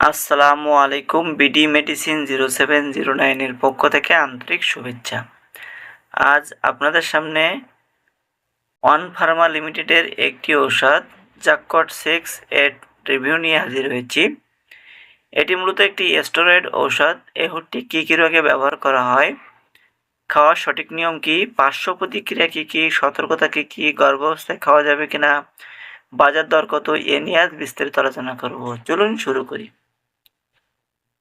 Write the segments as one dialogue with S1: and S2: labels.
S1: আসসালামু আলাইকুম। BD medicine 0709 এর পক্ষ থেকে আন্তরিক শুভেচ্ছা। আজ আপনাদের সামনে ওয়ান ফার্মা লিমিটেডের একটি ঔষধ জ্যাককট 6 এর রিভিউ নিয়ে হাজির হয়েছি। এটি মূলত একটি স্টেরয়েড ঔষধ। এই ওষুধটি কী কী রোগে ব্যবহার করা হয়, খাওয়ার সঠিক নিয়ম কী, পার্শ্ব প্রতিক্রিয়া কী কী, সতর্কতা কী কী, গর্ভাবস্থায় খাওয়া যাবে কিনা, বাজার দর কত, এ নিয়ে আজ বিস্তারিত আলোচনা করব। চলুন শুরু করি।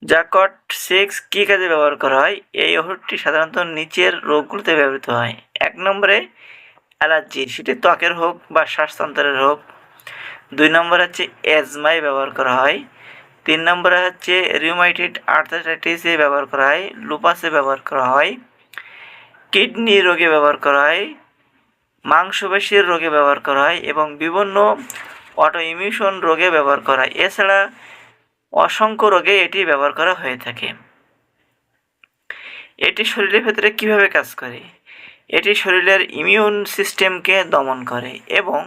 S1: জ্যাককট 6 কী কাজে ব্যবহার করা হয়? এই ওষুধটি সাধারণত নিচের রোগগুলোতে ব্যবহৃত হয়। 1 নম্বরে অ্যালার্জি, সেটি ত্বকের হোক বা শ্বাসতন্ত্রের হোক। 2 নম্বরে হচ্ছে অ্যাজমায় ব্যবহার করা হয়। 3 নম্বরে হচ্ছে রিউমাটয়েড আর্থ্রাইটিসে ব্যবহার করা হয়, লুপাসে ব্যবহার করা হয়, কিডনি রোগে ব্যবহার করা হয়, মাংসপেশির রোগে ব্যবহার করা হয় এবং বিভিন্ন অটোইমিউন রোগে ব্যবহার করা হয়। এছাড়া অসংখ্য রোগে এটি ব্যবহার করা হয়ে থাকে। এটি শরীরের ভেতরে কিভাবে কাজ করে? এটি শরীরের ইমিউন সিস্টেমকে দমন করে এবং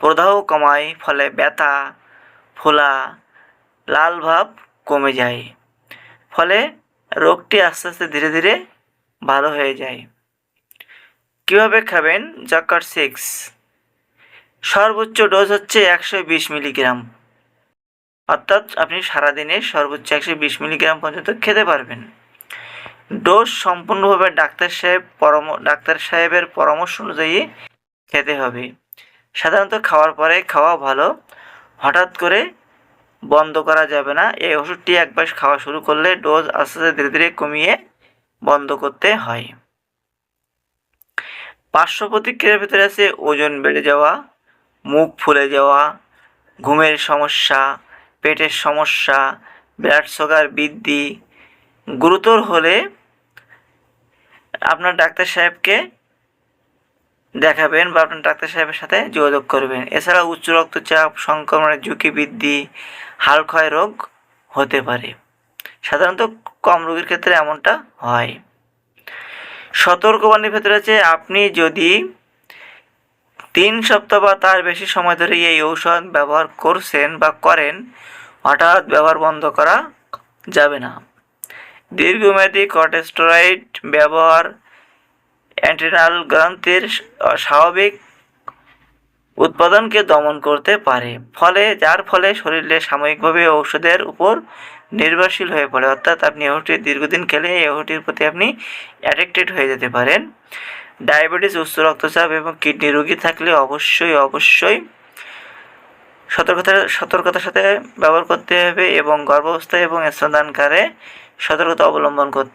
S1: প্রদাহ কমায়, ফলে ব্যথা, ফোলা, লাল ভাব কমে যায়, ফলে রোগটি আস্তে আস্তে ধীরে ধীরে ভালো হয়ে যায়। কিভাবে খাবেন জ্যাককট 6? সর্বোচ্চ ডোজ হচ্ছে 120 মিলিগ্রাম, অর্থাৎ আপনি সারাদিনে সর্বোচ্চ 120 মিলিগ্রাম পর্যন্ত খেতে পারবেন। ডোজ সম্পূর্ণভাবে ডাক্তার সাহেবের পরামর্শ অনুযায়ী খেতে হবে। সাধারণত খাওয়ার পরে খাওয়া ভালো, হঠাৎ করে বন্ধ করা যাবে না। এই ওষুধটি একবার খাওয়া শুরু করলে ডোজ আস্তে আস্তে ধীরে ধীরে কমিয়ে বন্ধ করতে হয়। পার্শ্ব প্রতিক্রিয়ার ভিতরে আছে ওজন বেড়ে যাওয়া, মুখ ফুলে যাওয়া, ঘুমের সমস্যা, পেটের সমস্যা, ব্লাড সুগার বৃদ্ধি। গুরুতর হলে আপনার ডাক্তার সাহেবকে দেখাবেন বা আপনার ডাক্তার সাহেবের সাথে যোগাযোগ করবেন। এছাড়া উচ্চ রক্তচাপ, সংক্রমণের ঝুঁকি বৃদ্ধি, হাড় ক্ষয় রোগ হতে পারে। সাধারণত কম রোগীর ক্ষেত্রে এমনটা হয়। সতর্কবাণীর ভেতরে আছে, আপনি যদি 3 সপ্তাহ বা তার বেশি সময় ধরে এই ঔষধ ব্যবহার করছেন বা করেন, হঠাৎ ব্যবহার বন্ধ করা যাবে না। দীর্ঘমেয়াদী কর্টিকস্টেরয়েড ব্যবহার অ্যাড্রিনাল গ্রন্থির স্বাভাবিক উৎপাদনকে দমন করতে পারে, যার ফলে শরীরে সাময়িকভাবে ঔষধের উপর নির্ভরশীল হয়ে পড়ে। অর্থাৎ আপনি ওষুধটি দীর্ঘদিন খেলে এই ওষুধটির প্রতি আপনি অ্যাডিক্টেড হয়ে যেতে পারেন। ডায়াবেটিস, উচ্চ রক্তচাপ এবং কিডনি রোগী থাকলে অবশ্যই সতর্কতার সাথে ব্যবহার করতে হবে এবং গর্ভাবস্থায় এবং স্তনদানকালে সতর্কতা অবলম্বন করতে